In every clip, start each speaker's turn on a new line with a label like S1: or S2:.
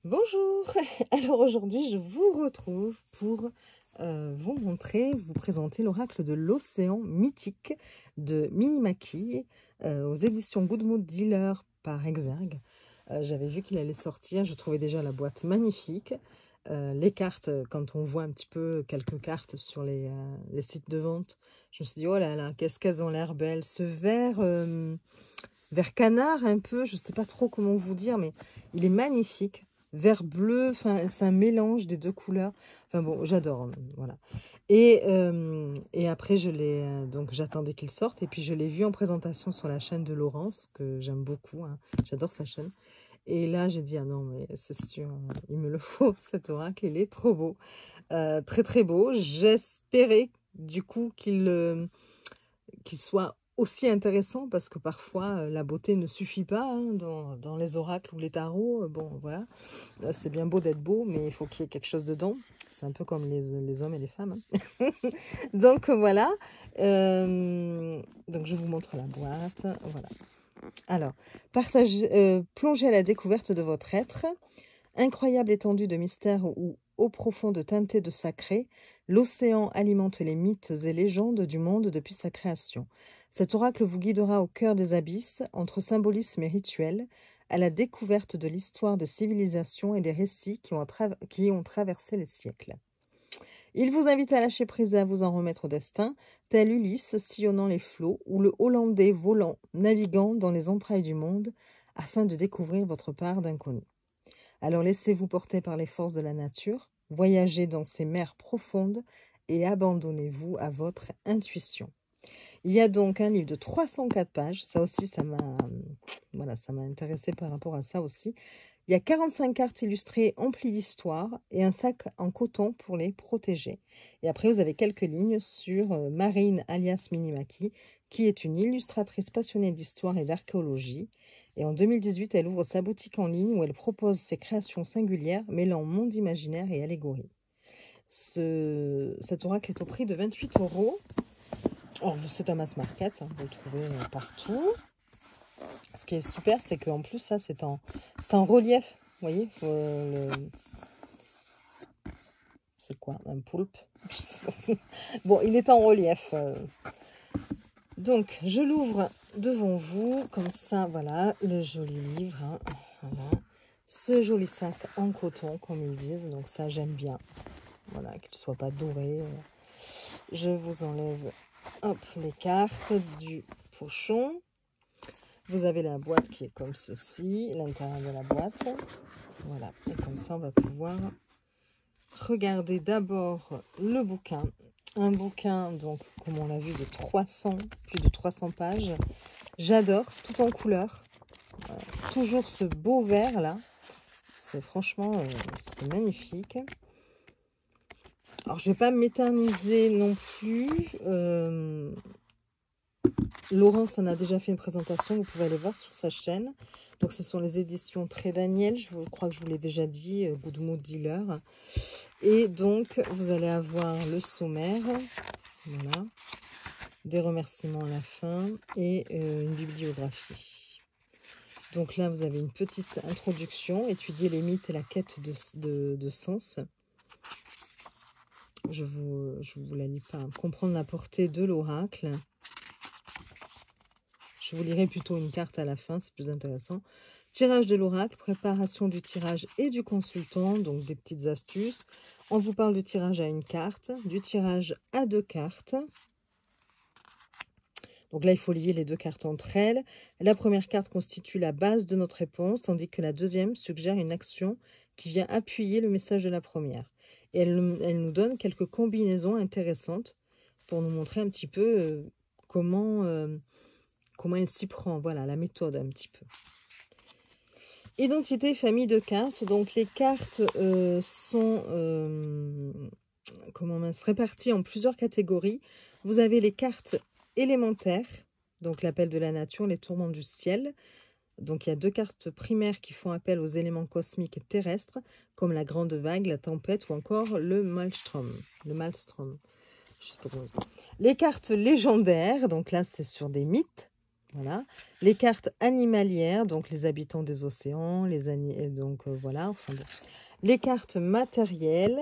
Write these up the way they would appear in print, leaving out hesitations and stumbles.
S1: Bonjour, alors aujourd'hui je vous retrouve pour vous présenter l'oracle de l'océan mythique de Minimaki aux éditions Good Mood Dealer par Exergue. J'avais vu qu'il allait sortir, je trouvais déjà la boîte magnifique. Les cartes, quand on voit un petit peu quelques cartes sur les sites de vente, je me suis dit oh là là, qu'est-ce qu'elles ont l'air belles. Ce vert canard un peu, je ne sais pas trop comment vous dire, mais il est magnifique. Vert bleu, enfin c'est un mélange des deux couleurs. Enfin bon, j'adore, voilà. Et après je l'ai donc j'attendais qu'il sorte et puis je l'ai vu en présentation sur la chaîne de Laurence que j'aime beaucoup, hein. J'adore sa chaîne. Et là j'ai dit ah non mais c'est sûr, il me le faut cet oracle, il est trop beau, très très beau. J'espérais du coup qu'il soit aussi intéressant parce que parfois la beauté ne suffit pas, hein, dans les oracles ou les tarots. Bon, voilà, c'est bien beau d'être beau, mais il faut qu'il y ait quelque chose dedans. C'est un peu comme les hommes et les femmes, hein. Donc voilà, donc je vous montre la boîte. Voilà. Alors, plongez à la découverte de votre être. Incroyable étendue de mystère ou eau profonde teintée de sacré, l'océan alimente les mythes et légendes du monde depuis sa création. Cet oracle vous guidera au cœur des abysses, entre symbolisme et rituel, à la découverte de l'histoire des civilisations et des récits qui ont traversé les siècles. Il vous invite à lâcher prise et à vous en remettre au destin, tel Ulysse sillonnant les flots ou le Hollandais volant, naviguant dans les entrailles du monde, afin de découvrir votre part d'inconnu. Alors laissez-vous porter par les forces de la nature, voyagez dans ces mers profondes et abandonnez-vous à votre intuition. Il y a donc un livre de 304 pages, ça aussi ça m'a intéressé par rapport à ça aussi. Il y a 45 cartes illustrées emplies d'histoire et un sac en coton pour les protéger. Et après vous avez quelques lignes sur Marine alias Minimaki, qui est une illustratrice passionnée d'histoire et d'archéologie. Et en 2018, elle ouvre sa boutique en ligne où elle propose ses créations singulières mêlant monde imaginaire et allégorie. Cet oracle est au prix de 28 €. Alors, c'est un mass market, hein, vous le trouvez partout. Ce qui est super, c'est qu'en plus, ça, c'est en relief. Vous voyez, c'est quoi? Un poulpe? Je sais pas. Bon, il est en relief. Donc, je l'ouvre devant vous, comme ça, voilà, le joli livre, hein, voilà. Ce joli sac en coton, comme ils disent, donc ça, j'aime bien, voilà, qu'il ne soit pas doré. Je vous enlève, hop, les cartes du pochon. Vous avez la boîte qui est comme ceci, l'intérieur de la boîte, voilà, et comme ça, on va pouvoir regarder d'abord le bouquin. Un bouquin, donc, comme on l'a vu, de plus de 300 pages. J'adore, tout en couleur. Toujours ce beau vert là. C'est franchement, c'est magnifique. Alors, je ne vais pas m'éterniser non plus. Laurence en a déjà fait une présentation, vous pouvez aller voir sur sa chaîne. Donc, ce sont les éditions Très Daniel, je crois que je vous l'ai déjà dit, Good Mood Dealer. Et donc, vous allez avoir le sommaire, voilà, des remerciements à la fin et une bibliographie. Donc là, vous avez une petite introduction, étudier les mythes et la quête de sens. Je vous la lis pas, hein. Comprendre la portée de l'oracle. Je vous lirai plutôt une carte à la fin, c'est plus intéressant. Tirage de l'oracle, préparation du tirage et du consultant, donc des petites astuces. On vous parle du tirage à une carte, du tirage à 2 cartes. Donc là, il faut lier les 2 cartes entre elles. La première carte constitue la base de notre réponse, tandis que la deuxième suggère une action qui vient appuyer le message de la première. Et elle nous donne quelques combinaisons intéressantes pour nous montrer un petit peu comment elle s'y prend. Voilà, la méthode un petit peu. Identité, famille de cartes. Donc les cartes sont réparties en plusieurs catégories. Vous avez les cartes élémentaires, donc l'appel de la nature, les tourments du ciel. Donc il y a 2 cartes primaires qui font appel aux éléments cosmiques et terrestres, comme la grande vague, la tempête ou encore le maelstrom. Je sais pas comment dire. Les cartes légendaires, donc là c'est sur des mythes. Voilà. Les cartes animalières, donc les habitants des océans, voilà. Enfin, bon. Les cartes matérielles,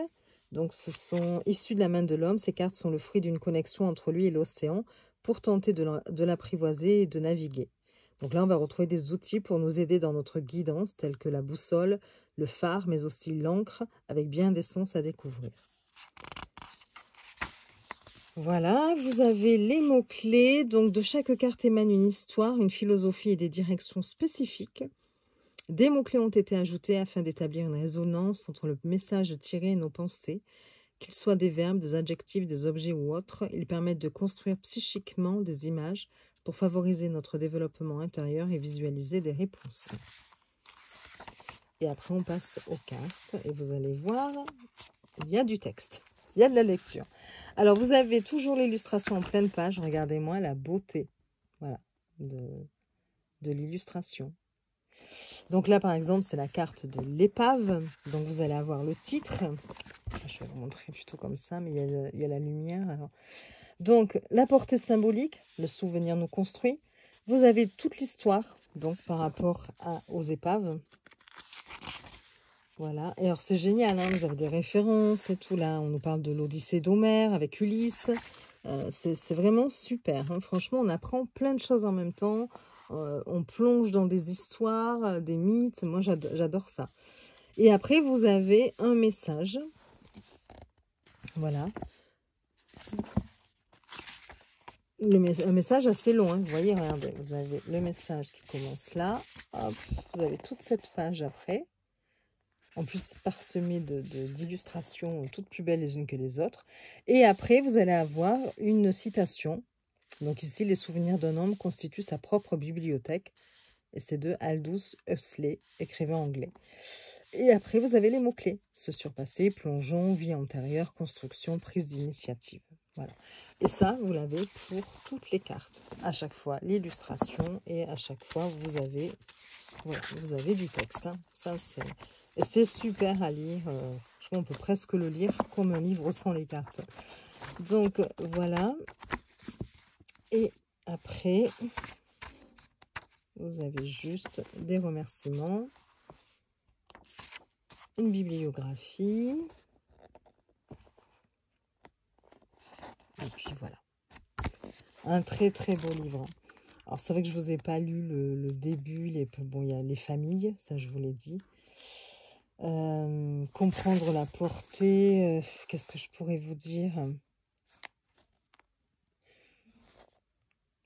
S1: donc ce sont issues de la main de l'homme. Ces cartes sont le fruit d'une connexion entre lui et l'océan pour tenter de l'apprivoiser et de naviguer. Donc là, on va retrouver des outils pour nous aider dans notre guidance, tels que la boussole, le phare, mais aussi l'encre, avec bien des sens à découvrir. Voilà, vous avez les mots-clés. Donc, de chaque carte émane une histoire, une philosophie et des directions spécifiques. Des mots-clés ont été ajoutés afin d'établir une résonance entre le message tiré et nos pensées. Qu'ils soient des verbes, des adjectifs, des objets ou autres, ils permettent de construire psychiquement des images pour favoriser notre développement intérieur et visualiser des réponses. Et après, on passe aux cartes et vous allez voir, il y a du texte, il y a de la lecture. Alors, vous avez toujours l'illustration en pleine page. Regardez-moi la beauté, voilà, de l'illustration. Donc là, par exemple, c'est la carte de l'épave. Donc, vous allez avoir le titre. Je vais vous montrer plutôt comme ça, mais il y a la lumière. Alors. Donc, la portée symbolique, le souvenir nous construit. Vous avez toute l'histoire, donc, par rapport aux épaves. Voilà. Et alors, c'est génial, hein, vous avez des références et tout. Là, on nous parle de l'Odyssée d'Homère avec Ulysse. C'est vraiment super. Hein. Franchement, on apprend plein de choses en même temps. On plonge dans des histoires, des mythes. Moi, j'adore ça. Et après, vous avez un message. Voilà. Un message assez long. Hein. Vous voyez, regardez. Vous avez le message qui commence là. Hop, vous avez toute cette page après. En plus, parsemé d'illustrations toutes plus belles les unes que les autres. Et après, vous allez avoir une citation. Donc ici, les souvenirs d'un homme constituent sa propre bibliothèque. Et c'est de Aldous Huxley, écrivain anglais. Et après, vous avez les mots-clés. Se surpasser, plongeon, vie antérieure, construction, prise d'initiative. Voilà. Et ça, vous l'avez pour toutes les cartes. À chaque fois, l'illustration. Et à chaque fois, vous avez du texte. Hein. Ça, et c'est super à lire. Je crois qu'on peut presque le lire comme un livre sans les cartes. Donc, voilà. Et après, vous avez juste des remerciements. Une bibliographie. Et puis, voilà. Un très, très beau livre. Alors, c'est vrai que je ne vous ai pas lu le début. Bon, il y a les familles, ça, je vous l'ai dit. Comprendre la portée, qu'est-ce que je pourrais vous dire?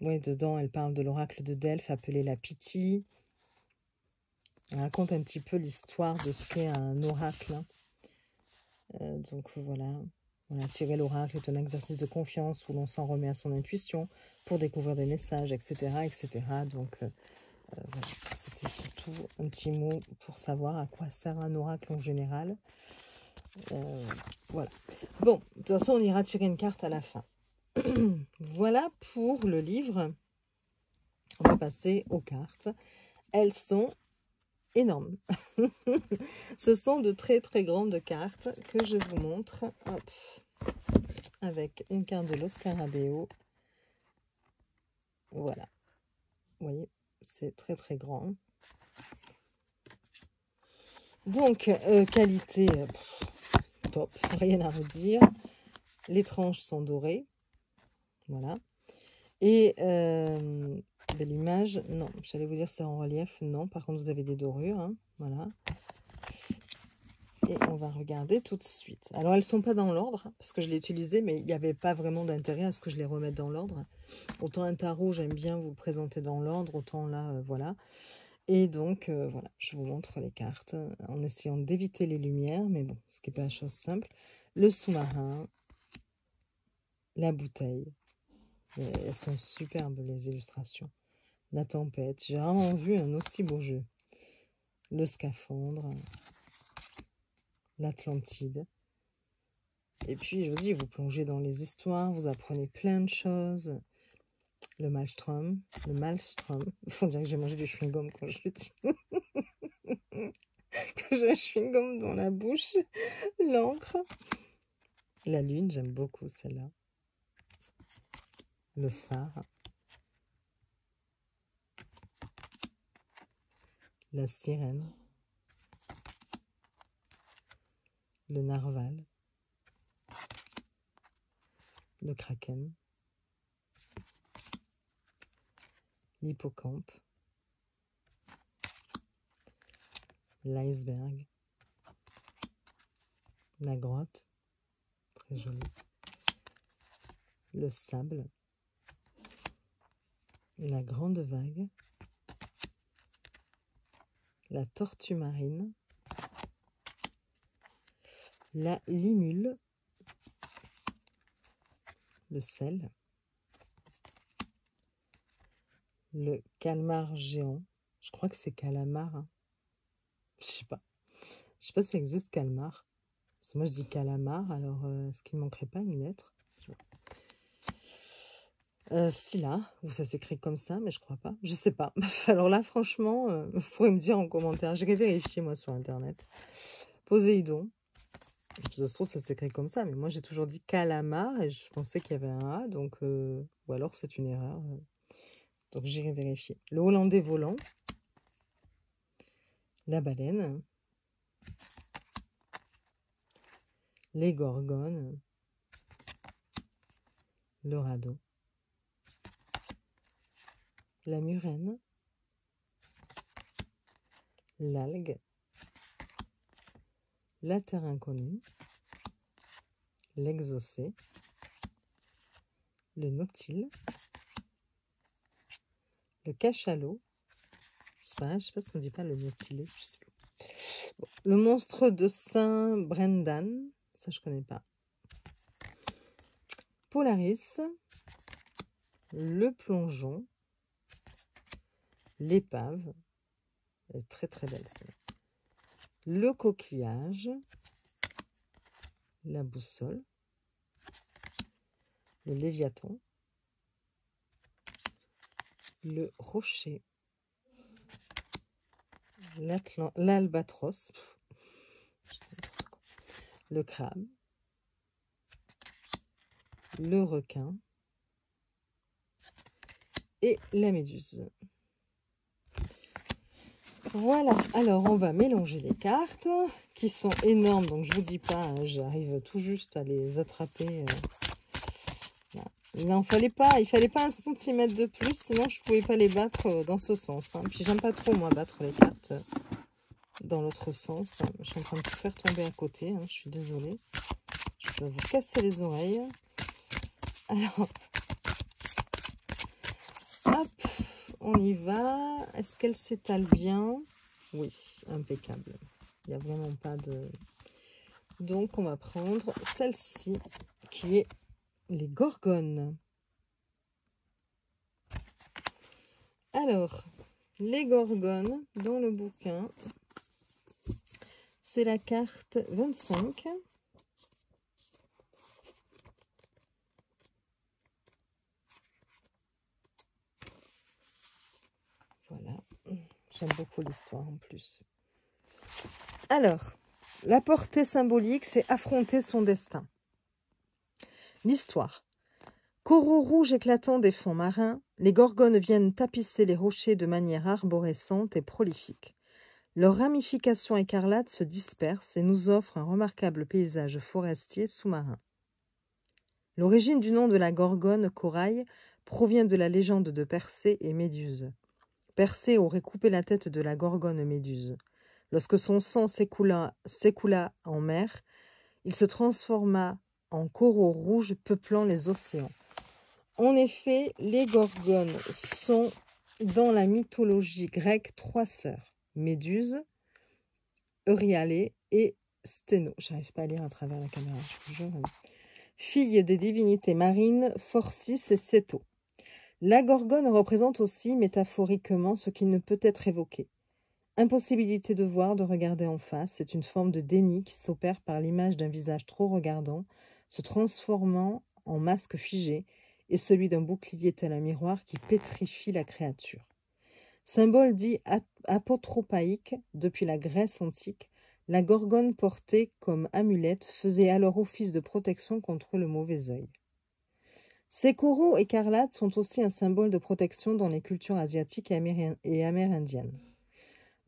S1: Oui, dedans, elle parle de l'oracle de Delphes, appelé la Pythie. Elle raconte un petit peu l'histoire de ce qu'est un oracle. Hein. Donc, voilà. Tirer l'oracle est un exercice de confiance où l'on s'en remet à son intuition pour découvrir des messages, etc. etc. Donc, voilà. C'était surtout un petit mot pour savoir à quoi sert un oracle en général. Voilà. Bon, de toute façon, on ira tirer une carte à la fin. Voilà pour le livre. On va passer aux cartes. Elles sont énormes. Ce sont de très très grandes cartes que je vous montre. Hop. Avec une carte de Lo Scarabeo. Voilà. Vous voyez, c'est très très grand. Donc, qualité top, rien à redire. Les tranches sont dorées. Voilà. Et l'image, non, j'allais vous dire c'est en relief. Non, par contre, vous avez des dorures. Hein, voilà. Et on va regarder tout de suite. Alors, elles ne sont pas dans l'ordre, parce que je l'ai utilisé, mais il n'y avait pas vraiment d'intérêt à ce que je les remette dans l'ordre. Autant un tarot, j'aime bien vous le présenter dans l'ordre, autant là, voilà. Et donc, voilà, je vous montre les cartes en essayant d'éviter les lumières, mais bon, ce qui n'est pas la chose simple. Le sous-marin, la bouteille. Et elles sont superbes, les illustrations. La tempête, j'ai rarement vu un aussi beau jeu. Le scaphandre, l'Atlantide. Et puis, je vous dis, vous plongez dans les histoires, vous apprenez plein de choses. Le maelstrom, il faut dire que j'ai mangé du chewing-gum quand je le dis. Que j'ai un chewing-gum dans la bouche. L'encre. La lune, j'aime beaucoup celle-là. Le phare. la sirène, le narval, le kraken, l'hippocampe, l'iceberg, la grotte, très jolie, le sable, la grande vague, la tortue marine, la limule, le sel, le calmar géant. Je crois que c'est calamar. Hein. Je sais pas. Je sais pas si ça existe calmar. Parce que moi je dis calamar, alors est-ce qu'il ne manquerait pas une lettre? Scylla, ou ça s'écrit comme ça, mais je crois pas. Je sais pas. Alors là, franchement, vous pourrez me dire en commentaire. J'irai vérifier moi sur internet. Poséidon. Ça se trouve, ça s'écrit comme ça, mais moi j'ai toujours dit calamar et je pensais qu'il y avait un A, donc ou alors c'est une erreur. Donc j'irai vérifier. Le hollandais volant, la baleine, les gorgones, le radeau, la murène, l'algue, la terre inconnue, l'exocé, le nautile, le cachalot, c'est pareil, je sais pas si on dit pas le nautilé, je sais plus. Bon, le monstre de Saint-Brendan, ça je connais pas. Polaris, le plongeon, l'épave, elle est très très belle celle-là. Le coquillage, la boussole, le léviathan, le rocher, l'albatros, le crabe, le requin et la méduse. Voilà, alors on va mélanger les cartes qui sont énormes, donc je vous dis pas, hein, j'arrive tout juste à les attraper. Il fallait pas 1 centimètre de plus, sinon je pouvais pas les battre dans ce sens. Hein. Puis j'aime pas trop moi battre les cartes dans l'autre sens. Je suis en train de tout faire tomber à côté, hein, je suis désolée. Je vais vous casser les oreilles. Alors, hop, on y va. Est-ce qu'elle s'étale bien? Oui, impeccable. Il n'y a vraiment pas de... Donc, on va prendre celle-ci, qui est les gorgones. Alors, les gorgones, dans le bouquin, c'est la carte 25. Voilà, j'aime beaucoup l'histoire en plus. Alors, la portée symbolique, c'est affronter son destin. L'histoire. Coraux rouges éclatant des fonds marins, les gorgones viennent tapisser les rochers de manière arborescente et prolifique. Leurs ramifications écarlates se dispersent et nous offrent un remarquable paysage forestier sous-marin. L'origine du nom de la gorgone corail provient de la légende de Persée et Méduse. Persée aurait coupé la tête de la gorgone Méduse. Lorsque son sang s'écoula en mer, il se transforma en coraux rouges peuplant les océans. En effet, les gorgones sont, dans la mythologie grecque, 3 sœurs, Méduse, Euryalée et Sténo. J'arrive pas à lire à travers la caméra, je vous jure. Filles des divinités marines, Phorcys et Céto. La gorgone représente aussi métaphoriquement ce qui ne peut être évoqué. Impossibilité de voir, de regarder en face, c'est une forme de déni qui s'opère par l'image d'un visage trop regardant, se transformant en masque figé, et celui d'un bouclier tel un miroir qui pétrifie la créature. Symbole dit apotropaïque depuis la Grèce antique, la gorgone portée comme amulette faisait alors office de protection contre le mauvais œil. Ces coraux écarlates sont aussi un symbole de protection dans les cultures asiatiques et amérindiennes.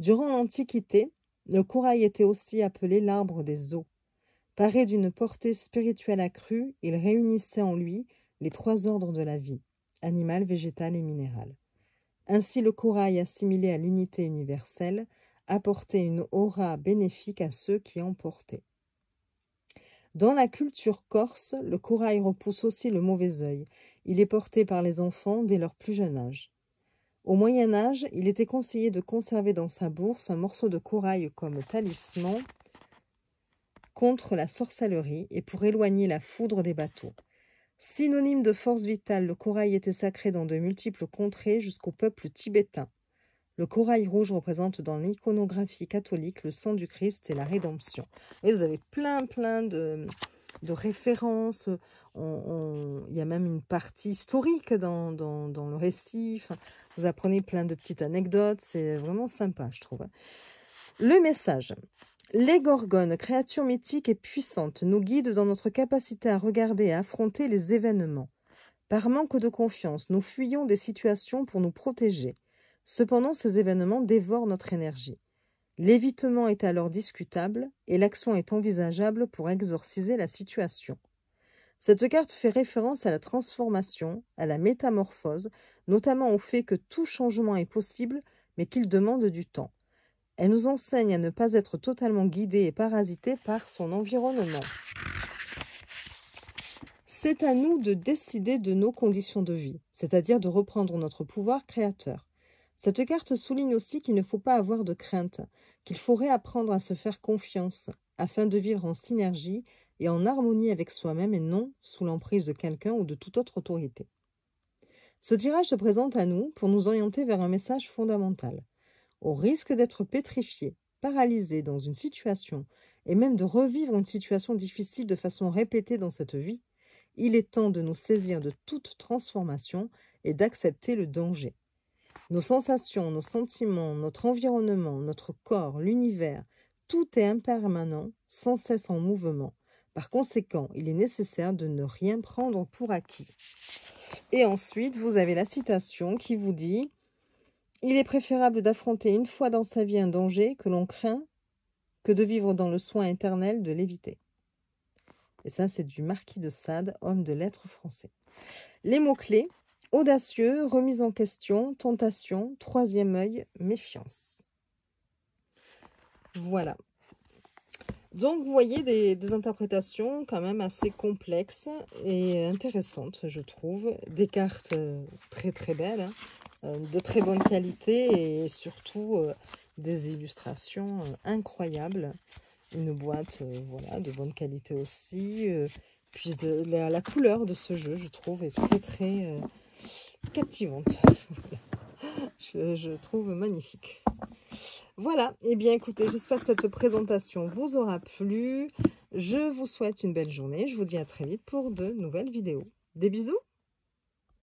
S1: Durant l'Antiquité, le corail était aussi appelé l'arbre des eaux. Paré d'une portée spirituelle accrue, il réunissait en lui les 3 ordres de la vie, animal, végétal et minéral. Ainsi, le corail, assimilé à l'unité universelle, apportait une aura bénéfique à ceux qui en portaient. Dans la culture corse, le corail repousse aussi le mauvais œil. Il est porté par les enfants dès leur plus jeune âge. Au Moyen Âge, il était conseillé de conserver dans sa bourse un morceau de corail comme talisman contre la sorcellerie et pour éloigner la foudre des bateaux. Synonyme de force vitale, le corail était sacré dans de multiples contrées jusqu'au peuple tibétain. Le corail rouge représente dans l'iconographie catholique le sang du Christ et la rédemption. Et vous avez plein de références. Il y a même une partie historique dans le récit. Enfin, vous apprenez plein de petites anecdotes. C'est vraiment sympa, je trouve. Le message. Les gorgones, créatures mythiques et puissantes, nous guident dans notre capacité à regarder et à affronter les événements. Par manque de confiance, nous fuyons des situations pour nous protéger. Cependant, ces événements dévorent notre énergie. L'évitement est alors discutable et l'action est envisageable pour exorciser la situation. Cette carte fait référence à la transformation, à la métamorphose, notamment au fait que tout changement est possible, mais qu'il demande du temps. Elle nous enseigne à ne pas être totalement guidé et parasité par son environnement. C'est à nous de décider de nos conditions de vie, c'est-à-dire de reprendre notre pouvoir créateur. Cette carte souligne aussi qu'il ne faut pas avoir de crainte, qu'il faut réapprendre à se faire confiance, afin de vivre en synergie et en harmonie avec soi-même et non sous l'emprise de quelqu'un ou de toute autre autorité. Ce tirage se présente à nous pour nous orienter vers un message fondamental. Au risque d'être pétrifié, paralysé dans une situation et même de revivre une situation difficile de façon répétée dans cette vie, il est temps de nous saisir de toute transformation et d'accepter le danger. Nos sensations, nos sentiments, notre environnement, notre corps, l'univers, tout est impermanent, sans cesse en mouvement. Par conséquent, il est nécessaire de ne rien prendre pour acquis. Et ensuite, vous avez la citation qui vous dit « Il est préférable d'affronter une fois dans sa vie un danger que l'on craint que de vivre dans le soin éternel de l'éviter. » Et ça, c'est du Marquis de Sade, homme de lettres français. Les mots-clés, audacieux, remise en question, tentation, troisième œil, méfiance. Voilà. Donc, vous voyez des interprétations quand même assez complexes et intéressantes, je trouve. Des cartes très très belles, hein, de très bonne qualité et surtout des illustrations incroyables. Une boîte voilà, de bonne qualité aussi. Puis la couleur de ce jeu, je trouve, est très très captivante. je trouve magnifique. Voilà, et bien écoutez, j'espère que cette présentation vous aura plu. Je vous souhaite une belle journée. Je vous dis à très vite pour de nouvelles vidéos. Des bisous!